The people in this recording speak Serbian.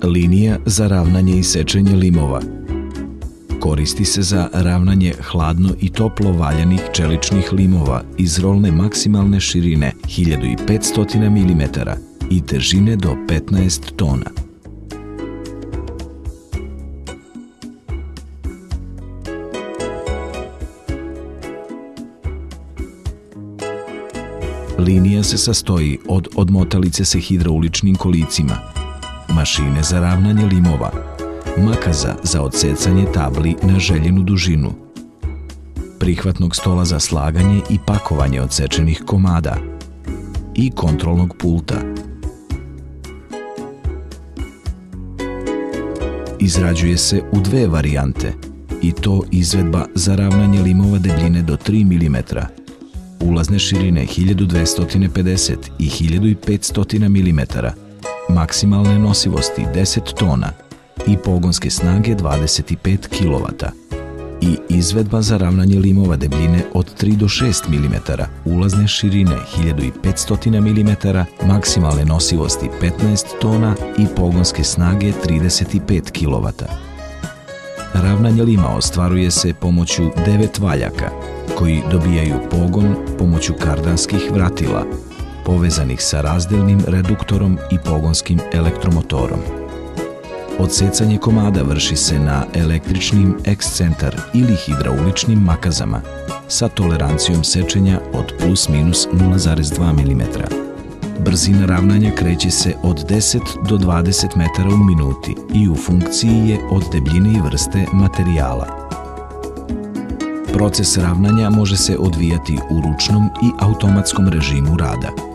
Linija za ravnanje i sečenje limova. Koristi se za ravnanje hladno i toplo valjanih čeličnih limova iz rolne maksimalne širine 1500 mm i težine do 15 tona. Linija se sastoji od odmotalice sa hidrauličnim kolicima, mašine za ravnanje limova, makaza za odsecanje tabli na željenu dužinu, prihvatnog stola za slaganje i pakovanje odsečenih komada i kontrolnog pulta. Izrađuje se u dve varijante, i to izvedba za ravnanje limova debljine do 3 mm, ulazne širine 1250 i 1500 mm, maksimalne nosivosti 10 tona i pogonske snage 25 kW, i izvedba za ravnanje limova debljine od 3 do 6 mm, ulazne širine 1500 mm, maksimalne nosivosti 15 tona i pogonske snage 35 kW. Ravnanje lima ostvaruje se pomoću 9 valjaka, koji dobijaju pogon pomoću kardanskih vratila, povezanih sa razdelnim reduktorom i pogonskim elektromotorom. Odsecanje komada vrši se na električnim ekscentar ili hidrauličnim makazama sa tolerancijom sečenja od plus minus 0,2 mm. Brzina ravnanja kreće se od 10 do 20 metara u minuti i u funkciji je od debljine i vrste materijala. Proces ravnanja može se odvijati u ručnom i automatskom režimu rada.